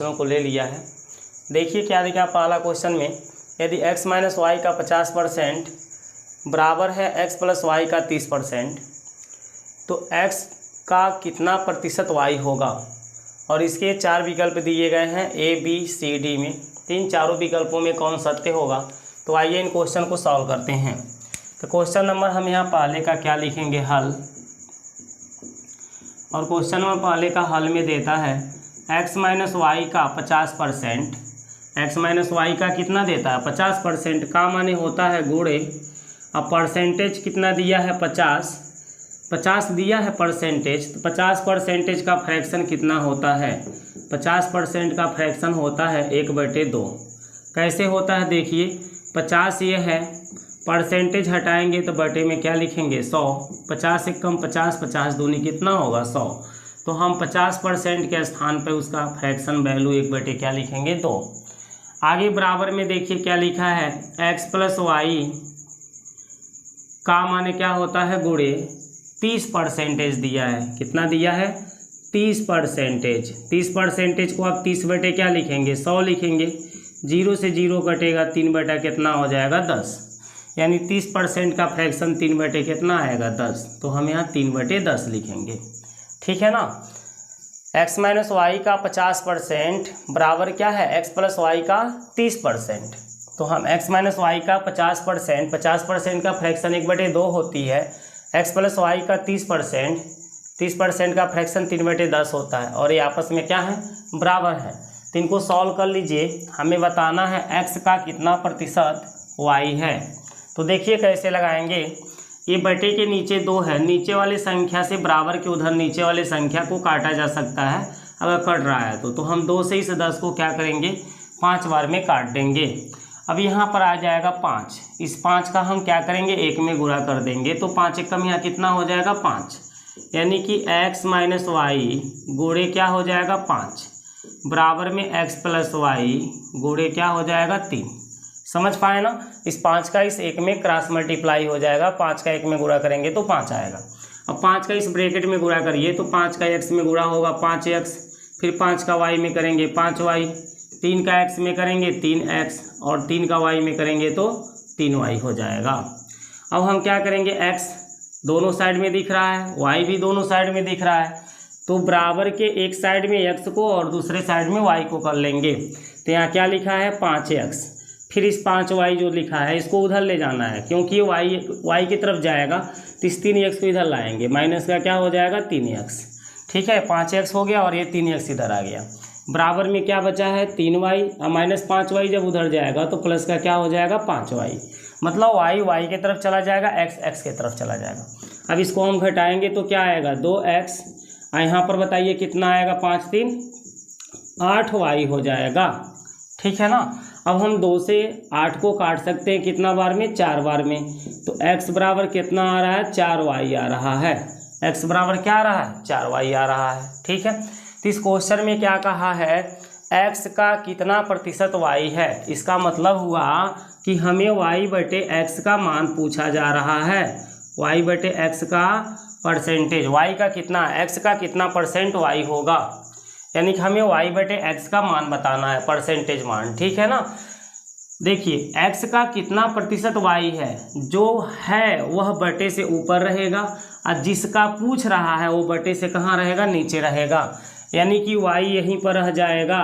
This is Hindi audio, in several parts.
को ले लिया है। देखिए क्या लिखा पहला क्वेश्चन में, यदि x माइनस वाई का 50% बराबर है x प्लस वाई का 30%, तो x का कितना प्रतिशत y होगा। और इसके 4 विकल्प दिए गए हैं A, B, C, D में। इन चारों विकल्पों में कौन सत्य होगा। तो आइए इन क्वेश्चन को सॉल्व करते हैं। तो क्वेश्चन नंबर हम यहाँ पहले का क्या लिखेंगे, हल। और क्वेश्चन नंबर पहले का हल में देता है x माइनस वाई का 50%, x माइनस वाई का कितना देता है 50%, का माने होता है गुणे। अब परसेंटेज कितना दिया है 50 दिया है परसेंटेज। तो 50% का फ्रैक्शन कितना होता है, 50% का फ्रैक्शन होता है 1/2। कैसे होता है देखिए, 50 ये है, परसेंटेज हटाएंगे तो बटे में क्या लिखेंगे 100। 50 से कम 50, 50 दूनी कितना होगा 100। तो हम 50% के स्थान पर उसका फ्रैक्शन वैल्यू 1/2 क्या लिखेंगे 2। आगे बराबर में देखिए क्या लिखा है, x प्लस वाई का माने क्या होता है गुणे 30% दिया है। कितना दिया है 30%। 30% को आप 30/, क्या लिखेंगे 100 लिखेंगे। 0 से 0 कटेगा, 3/, कितना हो जाएगा 10। यानी 30% का फ्रैक्शन 3/, कितना आएगा 10। तो हम यहाँ 3/10 लिखेंगे, ठीक है ना। x माइनस वाई का 50% बराबर क्या है x प्लस वाई का 30%। तो हम x माइनस वाई का 50% का फ्रैक्शन 1/2 होती है। x प्लस वाई का 30% का फ्रैक्शन 3/10 होता है। और ये आपस में क्या है, बराबर है। तो इनको सॉल्व कर लीजिए। हमें बताना है x का कितना प्रतिशत y है। तो देखिए कैसे लगाएंगे। ये बटे के नीचे 2 है, नीचे वाले संख्या से बराबर के उधर नीचे वाले संख्या को काटा जा सकता है अगर कट रहा है तो हम 2 से इस 10 को क्या करेंगे 5 बार में काट देंगे। अब यहाँ पर आ जाएगा 5। इस 5 का हम क्या करेंगे 1 में गुणा कर देंगे। तो 5 एकम यहाँ कितना हो जाएगा 5। यानी कि x माइनस वाई गुणे क्या हो जाएगा 5 बराबर में x प्लस वाई गुणे क्या हो जाएगा 3। समझ पाए ना। इस 5 का इस 1 में क्रॉस मल्टीप्लाई हो जाएगा। 5 का 1 में गुणा करेंगे तो 5 आएगा। अब 5 का इस ब्रैकेट में गुणा करिए तो 5 का x में गुणा होगा 5x, फिर 5 का y में करेंगे 5y, 3 का x में करेंगे 3x और 3 का y में करेंगे तो 3y हो जाएगा। अब हम क्या करेंगे, x दोनों साइड में दिख रहा है, y भी दोनों साइड में दिख रहा है। तो बराबर के एक साइड में x को और दूसरे साइड में y को कर लेंगे। तो यहाँ क्या लिखा है 5x, फिर इस 5y जो लिखा है इसको उधर ले जाना है क्योंकि ये y की तरफ जाएगा। तो इस 3x को इधर लाएंगे, माइनस का क्या हो जाएगा 3x, ठीक है। 5x हो गया और ये 3x इधर आ गया। बराबर में क्या बचा है 3y, माइनस 5y जब उधर जाएगा तो प्लस का क्या हो जाएगा 5y। मतलब y की तरफ चला जाएगा, x की तरफ चला जाएगा। अब इसको हम घटाएंगे तो क्या आएगा 2x, यहाँ पर बताइए कितना आएगा 5 3 8y हो जाएगा, ठीक है ना। अब हम 2 से 8 को काट सकते हैं कितना बार में 4 बार में। तो x बराबर कितना आ रहा है 4y आ रहा है। x बराबर क्या आ रहा है 4y आ रहा है, ठीक है। तो इस क्वेश्चन में क्या कहा है x का कितना प्रतिशत y है। इसका मतलब हुआ कि हमें y/x का मान पूछा जा रहा है। y/x का परसेंटेज, y का कितना x का कितना परसेंट y होगा, यानी कि हमें y/x का मान बताना है, परसेंटेज मान, ठीक है ना। देखिए x का कितना प्रतिशत y है, जो है वह बटे से ऊपर रहेगा और जिसका पूछ रहा है वो बटे से कहाँ रहेगा नीचे रहेगा। यानी कि y यहीं पर रह जाएगा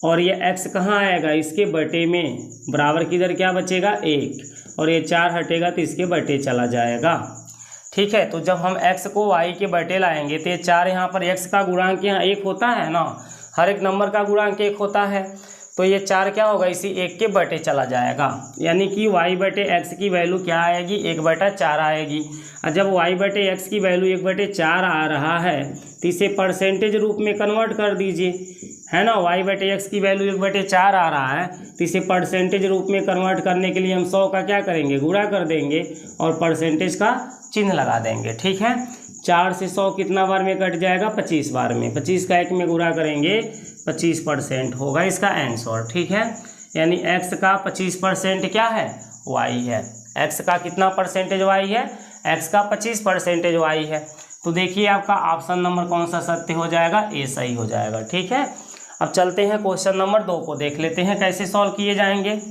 और ये x कहाँ आएगा इसके बटे में। बराबर किधर क्या बचेगा 1 और ये 4 हटेगा तो इसके बटे चला जाएगा, ठीक है। तो जब हम x को y के बटे लाएंगे तो ये 4 यहाँ पर x का गुणांक यहाँ 1 होता है ना, हर एक नंबर का गुणांक 1 होता है। तो ये 4 क्या होगा इसी 1 के बटे चला जाएगा। यानी कि y/x की वैल्यू क्या आएगी 1/4 आएगी। और जब y/x की वैल्यू 1/4 आ रहा है तो इसे परसेंटेज रूप में कन्वर्ट कर दीजिए, है ना। y/x की वैल्यू 1/4 आ रहा है तो इसे परसेंटेज रूप में कन्वर्ट करने के लिए हम 100 का क्या करेंगे गुणा कर देंगे और परसेंटेज का चिन्ह लगा देंगे, ठीक है। 4 से 100 कितना बार में कट जाएगा 25 बार में। 25 का 1 में गुणा करेंगे 25% होगा इसका आंसर, ठीक है। यानी x का 25% क्या है y है। x का कितना परसेंटेज y है, x का 25% y है। तो देखिए आपका ऑप्शन नंबर कौन सा सत्य हो जाएगा, ए सही हो जाएगा, ठीक है। अब चलते हैं क्वेश्चन नंबर 2 को देख लेते हैं कैसे सॉल्व किए जाएंगे।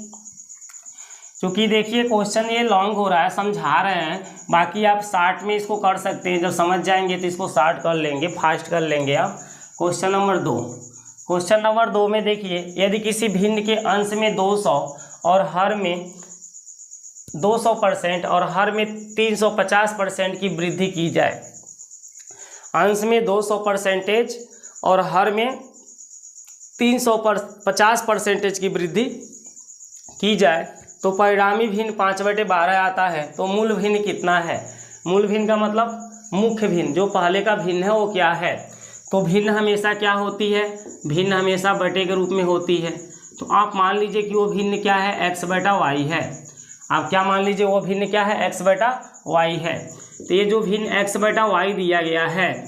क्योंकि देखिए क्वेश्चन ये लॉन्ग हो रहा है, समझा रहे हैं, बाकी आप शार्ट में इसको कर सकते हैं, जब समझ जाएंगे तो इसको शार्ट कर लेंगे, फास्ट कर लेंगे आप। क्वेश्चन नंबर 2, क्वेश्चन नंबर 2 में देखिए, यदि किसी भिन्न के अंश में 200 और हर में 200% और हर में 350% की वृद्धि की जाए, अंश में 200% और हर में 350% की वृद्धि की जाए तो परिणामी भिन्न 5/12 आता है। तो मूल भिन्न कितना है? मूल भिन्न का मतलब मुख्य भिन्न, जो पहले का भिन्न है वो क्या है? तो भिन्न हमेशा क्या होती है? भिन्न हमेशा बटे के रूप में होती है। तो आप मान लीजिए कि वो भिन्न क्या है? x/y है। आप क्या मान लीजिए वो भिन्न क्या है? x/y है। तो ये जो भिन्न x/y दिया गया है,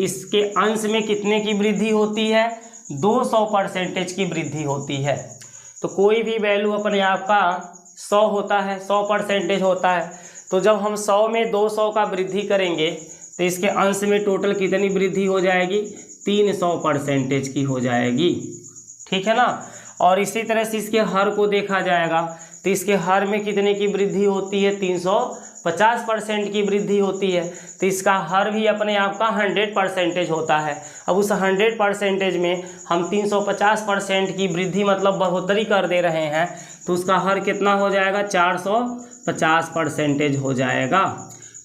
इसके अंश में कितने की वृद्धि होती है? 200% की वृद्धि होती है। तो कोई भी वैल्यू अपने आप का 100 होता है, 100% होता है। तो जब हम 100 में 200 का वृद्धि करेंगे तो इसके अंश में टोटल कितनी वृद्धि हो जाएगी? 300% की हो जाएगी, ठीक है ना। और इसी तरह से इसके हर को देखा जाएगा तो इसके हर में कितने की वृद्धि होती है? 350% की वृद्धि होती है। तो इसका हर भी अपने आप का 100% होता है। अब उस 100% में हम 350% की वृद्धि मतलब बढ़ोतरी कर दे रहे हैं, तो उसका हर कितना हो जाएगा? 450% हो जाएगा।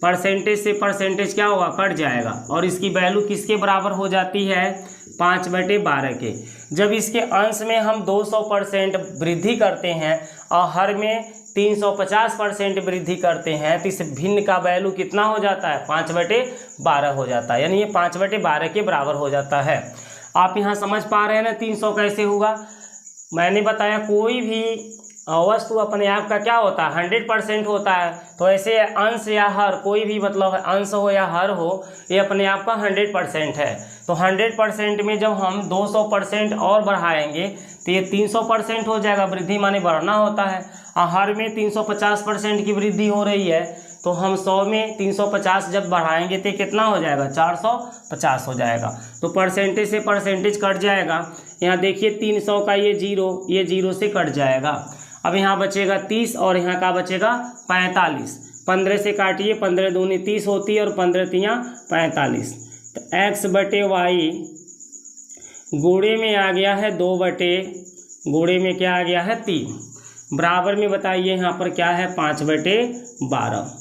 परसेंटेज से परसेंटेज क्या होगा? कट जाएगा। और इसकी वैल्यू किसके बराबर हो जाती है? 5/12 के। जब इसके अंश में हम 200% वृद्धि करते हैं और हर में 350% वृद्धि करते हैं, तो इस भिन्न का वैल्यू कितना हो जाता है? 5/12 हो जाता है, यानी ये 5/12 के बराबर हो जाता है। आप यहाँ समझ पा रहे हैं ना 300 कैसे होगा? मैंने बताया कोई भी वस्तु अपने आप का क्या होता है? 100% होता है। तो ऐसे अंश या हर, कोई भी मतलब अंश हो या हर हो, ये अपने आप का 100% है। तो 100% में जब हम 200% और बढ़ाएंगे तो ये 300% हो जाएगा। वृद्धि माने बढ़ना होता है। और हर में 350% की वृद्धि हो रही है, तो हम 100 में 350 जब बढ़ाएंगे तो कितना हो जाएगा? 450 हो जाएगा। तो परसेंटेज से परसेंटेज कट जाएगा। यहाँ देखिए 300 का ये 0 से कट जाएगा। अब यहाँ बचेगा 30 और यहाँ का बचेगा 45। 15 से काटिए, 15 दूनी 30 होती है और 15 तियाँ 45। तो x/y गुणे में आ गया है 2/गुणे में क्या आ गया है? 3 बराबर में बताइए यहाँ पर क्या है? 5/12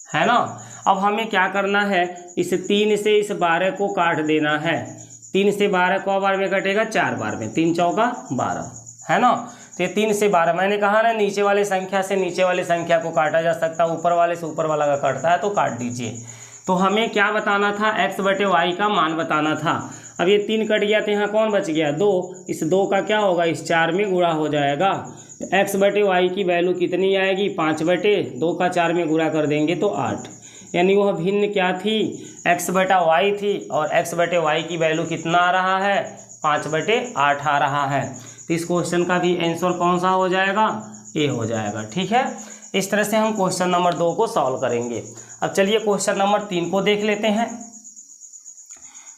है ना। अब हमें क्या करना है? इस 3 से इस 12 को काट देना है। 3 से 12 को बार में कटेगा? 4 बार में। 3 चौका 12 है ना। तो ये 3 से 12, मैंने कहा ना नीचे वाले संख्या से नीचे वाले संख्या को काटा जा सकता है, ऊपर वाले से ऊपर वाला का कटता है, तो काट दीजिए। तो हमें क्या बताना था? x/y का मान बताना था। अब ये 3 कट गया तो यहाँ कौन बच गया? 2। इस 2 का क्या होगा? इस 4 में गुणा हो जाएगा। तो x/y की वैल्यू कितनी आएगी? 5/2 का 4 में गुणा कर देंगे तो 8। यानी वह भिन्न क्या थी? x/y थी। और x/y की वैल्यू कितना आ रहा है? 5/8 आ रहा है। तो इस क्वेश्चन का भी आंसर कौन सा हो जाएगा? ए हो जाएगा, ठीक है। इस तरह से हम क्वेश्चन नंबर 2 को सॉल्व करेंगे। अब चलिए क्वेश्चन नंबर 3 को देख लेते हैं।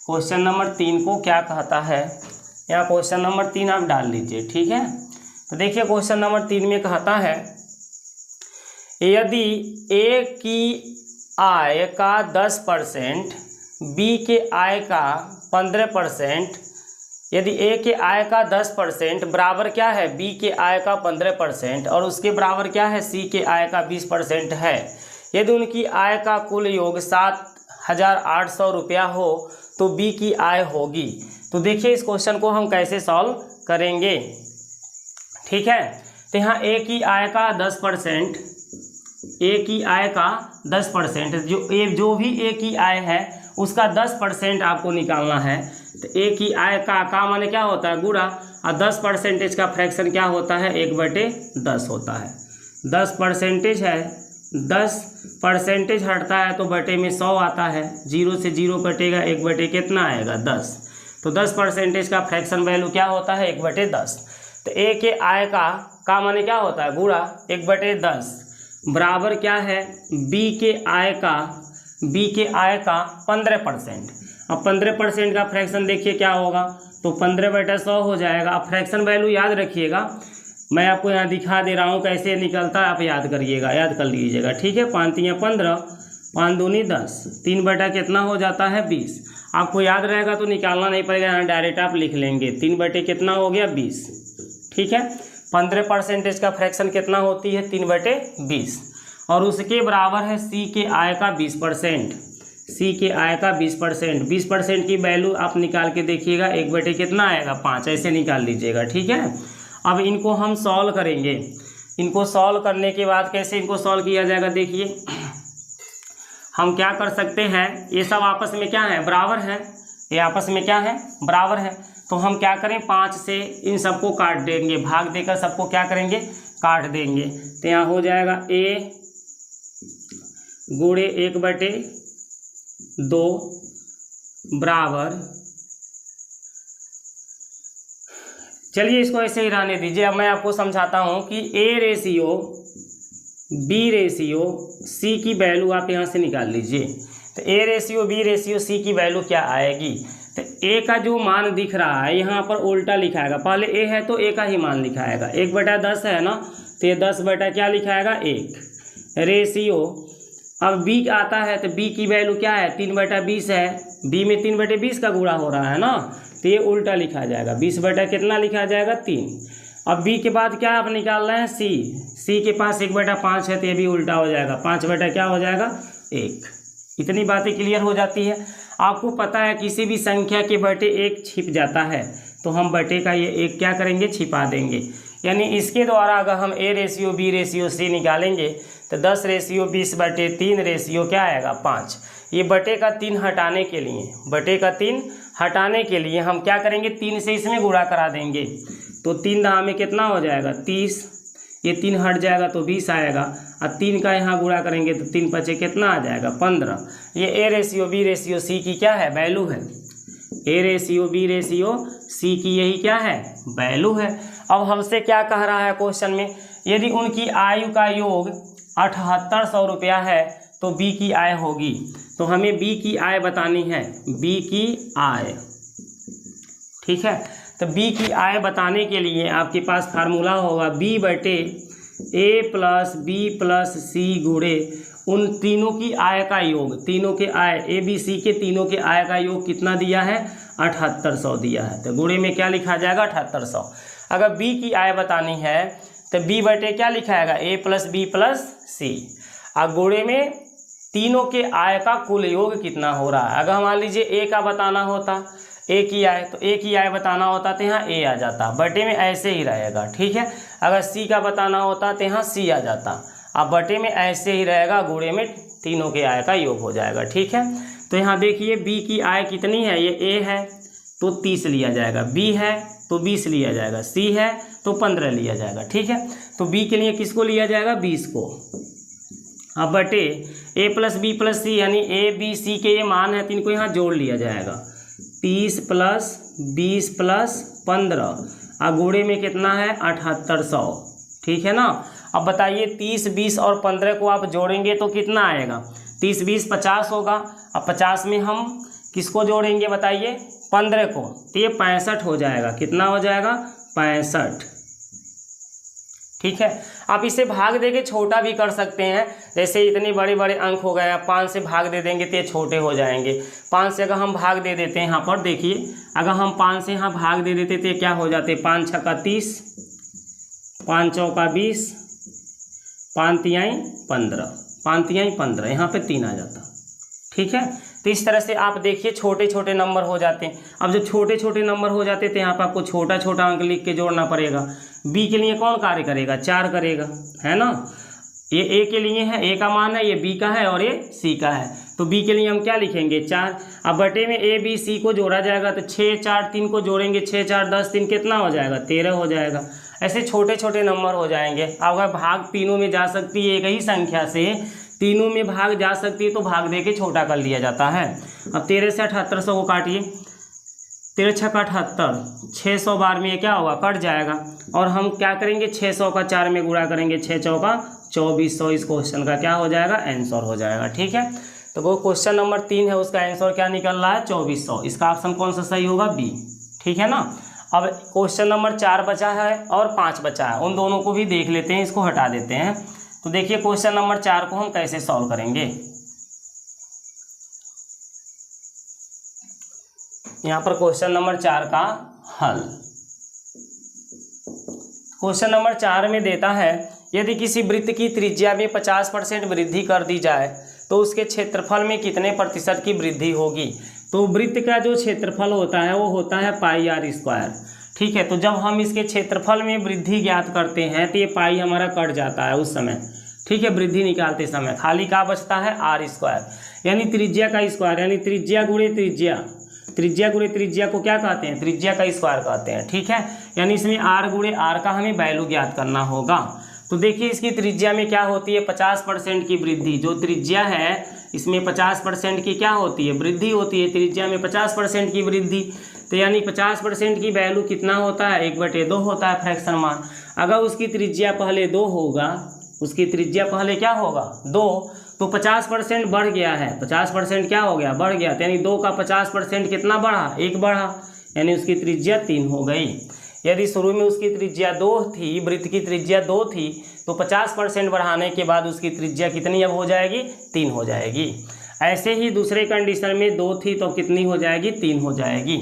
क्वेश्चन नंबर 3 को क्या कहता है? यहाँ क्वेश्चन नंबर 3 आप डाल लीजिए, ठीक है। तो देखिए क्वेश्चन नंबर 3 में कहता है, यदि ए की आय का 10%, बी के आय का 15%, यदि ए के आय का 10% बराबर क्या है? बी के आय का 15% और उसके बराबर क्या है? सी के आय का 20% है। यदि उनकी आय का कुल योग 7,800 रुपया हो तो बी की आय होगी। तो देखिए इस क्वेश्चन को हम कैसे सॉल्व करेंगे, ठीक है। तो यहाँ ए की आय का 10%, ए की आय का 10%, जो भी ए की आय है उसका 10% आपको निकालना है। तो ए की आय का माने क्या होता है? गुणा। और 10% का फ्रैक्शन क्या होता है? 1/10 होता है। 10% है, 10% हटता है तो बटे में 100 आता है। 0 से 0 कटेगा, 1/, कितना आएगा? 10। तो 10% का फ्रैक्शन वैल्यू क्या होता है? 1/10। तो ए के आय का माने क्या होता है? गुणा 1/10 बराबर क्या है? बी के आय का 15%। अब 15% का फ्रैक्शन देखिए क्या होगा, तो 15/100 हो जाएगा। अब फ्रैक्शन वैल्यू याद रखिएगा, मैं आपको यहाँ दिखा दे रहा हूँ कैसे निकलता है, आप याद करिएगा, याद कर लीजिएगा, ठीक है। 5 × 15, 5 दूनी 10, 3 कितना हो जाता है 20। आपको याद रहेगा तो निकालना नहीं पड़ेगा, यहाँ डायरेक्ट आप लिख लेंगे। 3 कितना हो गया 20, ठीक है। 15% का फ्रैक्शन कितना होती है 3/20, और उसके बराबर है सी के आय का 20%। सी के आय का 20%, 20% की वैल्यू आप निकाल के देखिएगा, 1 कितना आएगा 5, ऐसे निकाल लीजिएगा, ठीक है। अब इनको हम सॉल्व करेंगे। इनको सॉल्व करने के बाद कैसे इनको सॉल्व किया जाएगा, देखिए हम क्या कर सकते हैं, ये सब आपस में क्या है बराबर है, ये आपस में क्या है बराबर है, तो हम क्या करें 5 से इन सबको काट देंगे, भाग देकर सबको क्या करेंगे काट देंगे। तो यहाँ हो जाएगा a गुणे 1/2 बराबर, चलिए इसको ऐसे ही रहने दीजिए। अब मैं आपको समझाता हूँ कि a ratio b ratio c की वैल्यू आप यहाँ से निकाल लीजिए। तो a ratio b ratio c की वैल्यू क्या आएगी, तो a का जो मान दिख रहा है यहाँ पर उल्टा लिखाएगा, पहले a है तो a का ही मान लिखाएगा, 1/10 है ना, तो ये 10 क्या लिखाएगा 1 रेशियो। अब b आता है तो b की वैल्यू क्या है 3/20 है, b में 3/20 का गुणा हो रहा है ना, तो ये उल्टा लिखा जाएगा, 20 कितना लिखा जाएगा 3। अब b के बाद क्या आप निकाल रहे हैं c के पास 1/5 है, तो ये भी उल्टा हो जाएगा, 5 क्या हो जाएगा 1। इतनी बातें क्लियर हो जाती है। आपको पता है किसी भी संख्या के बटे 1 छिप जाता है, तो हम बटे का ये 1 क्या करेंगे छिपा देंगे। यानी इसके द्वारा अगर हम a ratio b ratio c निकालेंगे तो 10 रेशियो 20/3 रेशियो क्या आएगा 5। ये बटे का 3 हटाने के लिए, बटे का 3 हटाने के लिए हम क्या करेंगे 3 से इसमें गुणा करा देंगे, तो 3 दहा में कितना हो जाएगा 30, ये 3 हट जाएगा तो 20 आएगा, और 3 का यहाँ गुणा करेंगे तो 3 × कितना आ जाएगा 15। ये a ratio b ratio c की क्या है वैल्यू है, a ratio b ratio c की यही क्या है वैल्यू है। अब हमसे क्या कह रहा है क्वेश्चन में, यदि उनकी आयु का योग 7800 रुपया है तो b की आय होगी, तो हमें b की आय बतानी है, b की आय, ठीक है। तो b की आय बताने के लिए आपके पास फार्मूला होगा b/a + b + c गुणे उन तीनों की आय का योग, तीनों के आय a b c के तीनों के आय का योग कितना दिया है 7800 दिया है, तो गुणे में क्या लिखा जाएगा 7800। अगर b की आय बतानी है तो b/ क्या लिखाएगा a + b + c, और गुणे में तीनों के आय का कुल योग कितना हो रहा है। अगर मान लीजिए a का बताना होता, a की आय, तो a की आय बताना होता तो यहाँ a आ जाता, बटे में ऐसे ही रहेगा, ठीक है। अगर c का बताना होता तो यहाँ c आ जाता, अब बटे में ऐसे ही रहेगा, गुणे में तीनों के आय का योग हो जाएगा, ठीक है। तो यहाँ देखिए b की आय कितनी है, ये a है तो 30 लिया जाएगा, b है तो 20 लिया जाएगा, c है तो 15 लिया जाएगा, ठीक है। तो b के लिए किसको लिया जाएगा 20 को, अब बटे a + b + c यानी a b c के ये मान है, तो इनको यहाँ जोड़ लिया जाएगा, 30 + 20 + 15, और गुणे में कितना है 7800, ठीक है ना। अब बताइए 30, 20 और 15 को आप जोड़ेंगे तो कितना आएगा, 30, 20, 50 होगा। अब 50 में हम किसको जोड़ेंगे बताइए 15 को, तो ये 65 हो जाएगा, कितना हो जाएगा 65, ठीक है। आप इसे भाग देके छोटा भी कर सकते हैं, जैसे इतने बड़े बड़े अंक हो गए, 5 से भाग दे देंगे तो ये छोटे हो जाएंगे। 5 से अगर हम भाग दे देते हैं यहाँ पर देखिए, अगर हम 5 से यहाँ भाग दे देते तो क्या हो जाते 5 × 30, 5 × 20, 5 × 15, 5 × 15, यहाँ पे 3 आ जाता, ठीक है। तो इस तरह से आप देखिए छोटे छोटे नंबर हो जाते हैं। अब जब छोटे छोटे नंबर हो जाते तो यहाँ पर आपको छोटा छोटा अंक लिख के जोड़ना पड़ेगा। b के लिए कौन कार्य करेगा 4 करेगा, है ना। ये a के लिए है, a का मान है, ये b का है और ये c का है, तो b के लिए हम क्या लिखेंगे 4। अब बटे में a b c को जोड़ा जाएगा तो 6, 4, 3 को जोड़ेंगे, 6, 4, 10, 3 कितना हो जाएगा 13 हो जाएगा। ऐसे छोटे छोटे नंबर हो जाएंगे। अगर भाग तीनों में जा सकती है, एक ही संख्या से तीनों में भाग जा सकती है तो भाग दे के छोटा कर लिया जाता है। अब 13 से 7800 को काटिए, 13 × 6 = 78, 600 बार में ये क्या होगा कट जाएगा, और हम क्या करेंगे 600 का 4 में गुणा करेंगे, 6 × 4 = 2400। इस क्वेश्चन का क्या हो जाएगा आंसर हो जाएगा, ठीक है। तो वो क्वेश्चन नंबर 3 है, उसका आंसर क्या निकल रहा है 2400। इसका ऑप्शन कौन सा सही होगा? बी। ठीक है ना। अब क्वेश्चन नंबर 4 बचा है और 5 बचा है, उन दोनों को भी देख लेते हैं, इसको हटा देते हैं। तो देखिए क्वेश्चन नंबर 4 को हम कैसे सॉल्व करेंगे। यहाँ पर क्वेश्चन नंबर 4 का हल। क्वेश्चन नंबर 4 में देता है यदि किसी वृत्त की त्रिज्या में 50% वृद्धि कर दी जाए तो उसके क्षेत्रफल में कितने प्रतिशत की वृद्धि होगी। तो वृत्त का जो क्षेत्रफल होता है वो होता है पाई आर स्क्वायर। ठीक है, तो जब हम इसके क्षेत्रफल में वृद्धि ज्ञात करते हैं तो ये पाई हमारा कट जाता है उस समय। ठीक है, वृद्धि निकालते समय खाली क्या बचता है? आर स्क्वायर, यानी त्रिज्या का स्क्वायर, यानी त्रिज्या गुणे त्रिज्या। त्रिज्या गुणे त्रिज्या को क्या कहते हैं? त्रिज्या का स्क्वायर कहते हैं। ठीक है, यानी इसमें आर गुणे आर का हमें वैल्यू ज्ञात करना होगा। तो देखिए इसकी त्रिज्या में क्या होती है? 50% की वृद्धि। जो त्रिज्या है इसमें 50% की क्या होती है? वृद्धि होती है। त्रिज्या में 50% की वृद्धि, तो यानी 50% की वैल्यू कितना होता है? 1/2 होता है फ्रैक्शन मान। अगर उसकी त्रिज्या पहले 2 होगा, उसकी त्रिज्या पहले क्या होगा? 2, तो 50% बढ़ गया है। 50% क्या हो गया? बढ़ गया। तो यानी 2 का 50% कितना बढ़ा? 1 बढ़ा, यानी उसकी त्रिज्या 3 हो गई। यदि शुरू में उसकी त्रिज्या 2 थी, वृत्त की त्रिज्या 2 थी, तो 50% बढ़ाने के बाद उसकी त्रिज्या कितनी अब हो जाएगी? 3 हो जाएगी। ऐसे ही दूसरे कंडीशन में 2 थी तो कितनी हो जाएगी? 3 हो जाएगी।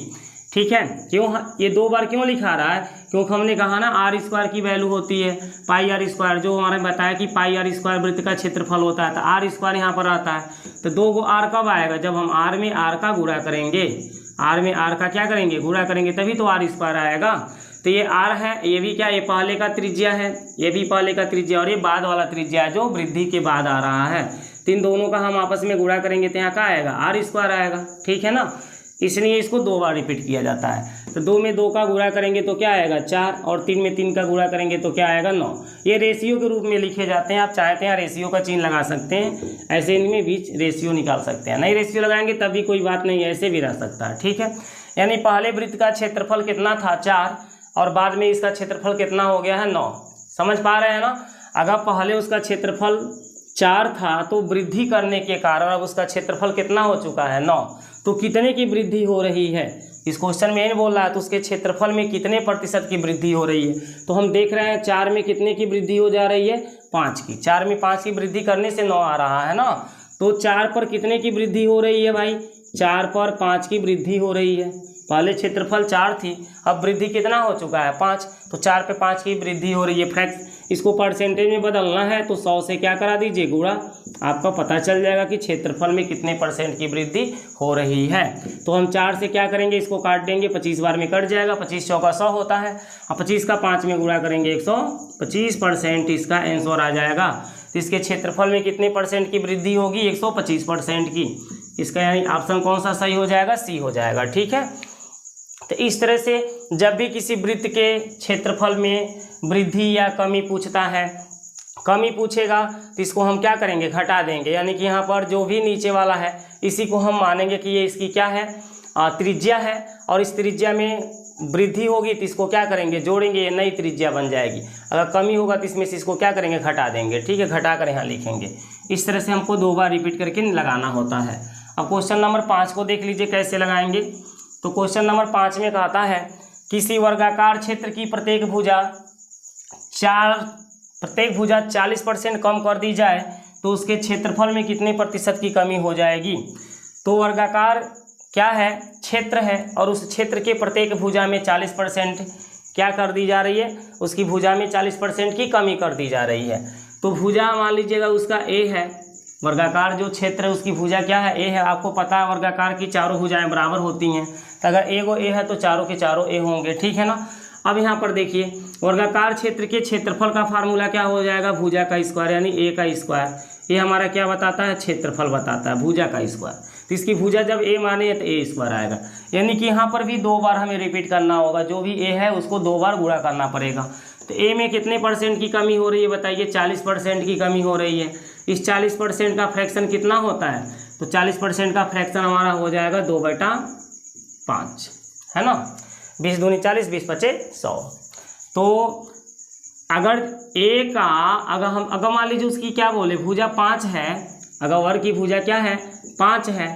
ठीक है, क्यों ये 2 बार क्यों लिखा रहा है? क्योंकि हमने कहा ना आर स्क्वायर की वैल्यू होती है पाई आर स्क्वायर, जो हमारे बताया कि पाई आर स्क्वायर वृत्त का क्षेत्रफल होता है, तो आर स्क्वायर यहाँ पर आता है। तो 2 को आर कब आएगा? जब हम आर में आर का गुणा करेंगे। आर में आर का क्या करेंगे? गुणा करेंगे, तभी तो आर स्क्वायर आएगा। तो ये आर है, ये भी क्या? ये पहले का त्रिज्या है, ये भी पहले का त्रिज्या, और ये बाद वाला त्रिज्या है जो वृद्धि के बाद आ रहा है। तो इन दोनों का हम आपस में गुणा करेंगे तो यहाँ क्या आएगा? आर स्क्वायर आएगा। ठीक है ना, इसलिए इसको 2 बार रिपीट किया जाता है। तो 2 में 2 का गुणा करेंगे तो क्या आएगा? 4, और 3 में 3 का गुणा करेंगे तो क्या आएगा? 9। ये रेशियो के रूप में लिखे जाते हैं। आप चाहते हैं रेशियो का चिन्ह लगा सकते हैं, ऐसे इनमें बीच रेशियो निकाल सकते हैं। नहीं रेशियो लगाएंगे तब भी कोई बात नहीं, ऐसे भी रह सकता है। ठीक है, यानी पहले वृत्त का क्षेत्रफल कितना था? 4, और बाद में इसका क्षेत्रफल कितना हो गया है? 9। समझ पा रहे हैं ना? अगर पहले उसका क्षेत्रफल 4 था तो वृद्धि करने के कारण अब उसका क्षेत्रफल कितना हो चुका है? 9। तो कितने की वृद्धि हो रही है? इस क्वेश्चन में ये बोल रहा है तो उसके क्षेत्रफल में कितने प्रतिशत की वृद्धि हो रही है? तो हम देख रहे हैं 4 में कितने की वृद्धि हो जा रही है? 5 की। 4 में 5 की वृद्धि करने से 9 आ रहा है ना। तो 4 पर कितने की वृद्धि हो रही है भाई? 4 पर 5 की वृद्धि हो रही है। पहले क्षेत्रफल 4 थी, अब वृद्धि कितना हो चुका है? 5। तो 4 पे 5 की वृद्धि हो रही है। फ्रैक्शन इसको परसेंटेज में बदलना है तो 100 से क्या करा दीजिए? गुणा। आपका पता चल जाएगा कि क्षेत्रफल में कितने % की वृद्धि हो रही है। तो हम 4 से क्या करेंगे? इसको काट देंगे, 25 बार में कट जाएगा। 25 चौका 100 होता है, और 25 का 5 में गुणा करेंगे 125% इसका आंसर आ जाएगा। तो इसके क्षेत्रफल में कितने % की वृद्धि होगी? 125% की। इसका यानी ऑप्शन कौन सा सही हो जाएगा? सी हो जाएगा। ठीक है, तो इस तरह से जब भी किसी वृत्त के क्षेत्रफल में वृद्धि या कमी पूछता है, कमी पूछेगा तो इसको हम क्या करेंगे? घटा देंगे। यानी कि यहाँ पर जो भी नीचे वाला है इसी को हम मानेंगे कि ये इसकी क्या है? त्रिज्या है, और इस त्रिज्या में वृद्धि होगी तो इसको क्या करेंगे? जोड़ेंगे, ये नई त्रिज्या बन जाएगी। अगर कमी होगा तो इसमें से इसको क्या करेंगे? घटा देंगे। ठीक है, घटा कर यहाँ लिखेंगे। इस तरह से हमको 2 बार रिपीट करके लगाना होता है। अब क्वेश्चन नंबर 5 को देख लीजिए कैसे लगाएंगे। तो क्वेश्चन नंबर 5 में कहता है किसी वर्गाकार क्षेत्र की प्रत्येक भुजा 40% कम कर दी जाए तो उसके क्षेत्रफल में कितने प्रतिशत की कमी हो जाएगी। तो वर्गाकार क्या है? क्षेत्र है, और उस क्षेत्र के प्रत्येक भुजा में 40% क्या कर दी जा रही है? उसकी भुजा में 40% की कमी कर दी जा रही है। तो भुजा मान लीजिएगा उसका ए है, वर्गाकार जो क्षेत्र है उसकी भुजा क्या है? ए है। आपको पता है वर्गाकार की चारों भुजाएं बराबर होती हैं, तो अगर ए को ए है तो चारों के चारों ए होंगे। ठीक है ना। अब यहाँ पर देखिए वर्गाकार क्षेत्र के क्षेत्रफल का फार्मूला क्या हो जाएगा? भुजा का स्क्वायर, यानी ए का स्क्वायर। ये हमारा क्या बताता है? क्षेत्रफल बताता है, भुजा का स्क्वायर। तो इसकी भुजा जब ए माने तो ए स्क्वायर आएगा। यानी कि यहाँ पर भी 2 बार हमें रिपीट करना होगा। जो भी ए है उसको 2 बार गुणा करना पड़ेगा। तो ए में कितने % की कमी हो रही है बताइए? 40% की कमी हो रही है। इस 40% का फ्रैक्शन कितना होता है? तो 40% का फ्रैक्शन हमारा हो जाएगा 2/5, है ना। 20 दूनी 40, 20 पचे 100। तो अगर ए का अगर मान लीजिए उसकी क्या बोले भुजा 5 है, अगर वर्ग की भुजा क्या है 5 है,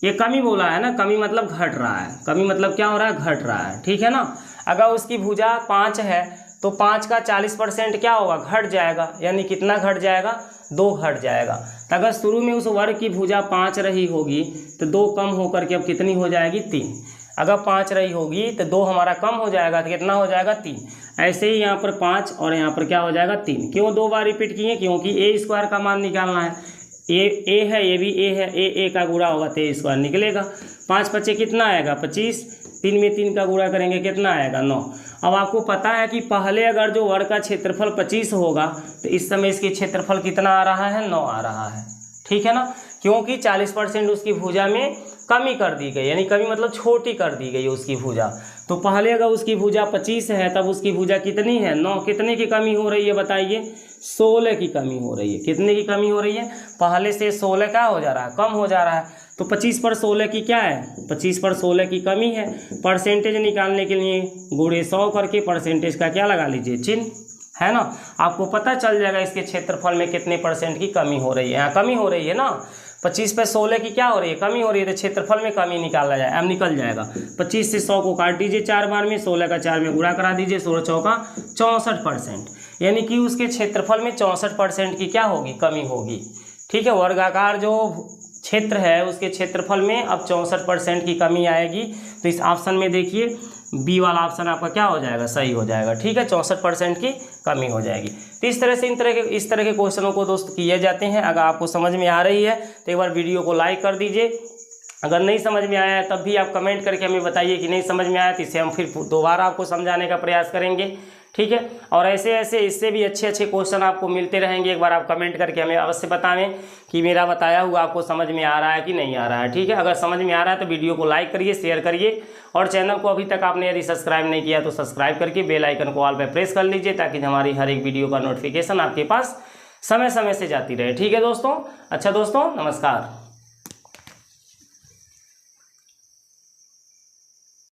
ये कमी बोला है ना, कमी मतलब घट रहा है, कमी मतलब क्या हो रहा है घट रहा है, ठीक है ना। अगर उसकी भुजा 5 है तो 5 का 40% क्या होगा घट जाएगा, यानी कितना घट जाएगा 2 घट जाएगा। तो अगर शुरू में उस वर्ग की भुजा 5 रही होगी तो 2 कम होकर के अब कितनी हो जाएगी 3। अगर 5 रही होगी तो 2 हमारा कम हो जाएगा तो कितना हो जाएगा 3। ऐसे ही यहाँ पर 5 और यहाँ पर क्या हो जाएगा 3। क्यों 2 बार रिपीट किए, क्योंकि ए स्क्वायर का मान निकालना है। ए है, ये भी ए है, ए का गुणा होगा तो ए स्क्वायर निकलेगा। 5 पचे कितना आएगा 25, 3 में 3 का गुणा करेंगे कितना आएगा 9। अब आपको पता है कि पहले अगर जो वर्ग का क्षेत्रफल 25 होगा तो इस समय इसके क्षेत्रफल कितना आ रहा है 9 आ रहा है, ठीक है ना, क्योंकि 40% उसकी भुजा में कमी कर दी गई, यानी कमी मतलब छोटी कर दी गई उसकी भुजा। तो पहले अगर उसकी भुजा 25 है तब उसकी भुजा कितनी है 9, कितने की कमी हो रही है बताइए 16 की कमी हो रही है। कितने की कमी हो रही है, पहले से 16 क्या हो जा रहा है कम हो जा रहा है। तो 25 पर 16 की क्या है 25 पर 16 की कमी है। परसेंटेज निकालने के लिए गुणे 100 करके परसेंटेज का क्या लगा लीजिए चिन्ह, है ना। आपको पता चल जाएगा इसके क्षेत्रफल में कितने % की कमी हो रही है, यहाँ कमी हो रही है ना। 25 पे 16 की क्या हो रही है कमी हो रही है, तो क्षेत्रफल में कमी निकाला जाए, अब निकल जाएगा। 25 से 100 को काट दीजिए 4 बार में, 16 का 4 में गुणा करा दीजिए, 16 चौका 64%, यानी कि उसके क्षेत्रफल में 64% की क्या होगी कमी होगी, ठीक है। वर्गाकार जो क्षेत्र है उसके क्षेत्रफल में अब 64% की कमी आएगी। तो इस ऑप्शन में देखिए बी वाला ऑप्शन आपका क्या हो जाएगा सही हो जाएगा, ठीक है, 64% की कमी हो जाएगी। तो इस तरह से इस तरह के क्वेश्चनों को दोस्त किए जाते हैं। अगर आपको समझ में आ रही है तो एक बार वीडियो को लाइक कर दीजिए। अगर नहीं समझ में आया है तब भी आप कमेंट करके हमें बताइए कि नहीं समझ में आया, तो इससे हम फिर दोबारा आपको समझाने का प्रयास करेंगे, ठीक है। और ऐसे इससे भी अच्छे क्वेश्चन आपको मिलते रहेंगे। एक बार आप कमेंट करके हमें अवश्य बताएं कि मेरा बताया हुआ आपको समझ में आ रहा है कि नहीं आ रहा है, ठीक है। अगर समझ में आ रहा है तो वीडियो को लाइक करिए, शेयर करिए, और चैनल को अभी तक आपने यदि सब्सक्राइब नहीं किया तो सब्सक्राइब करके बेल आइकन को ऑल पे प्रेस कर लीजिए, ताकि हमारी हर एक वीडियो का नोटिफिकेशन आपके पास समय समय से जाती रहे, ठीक है दोस्तों। अच्छा दोस्तों, नमस्कार।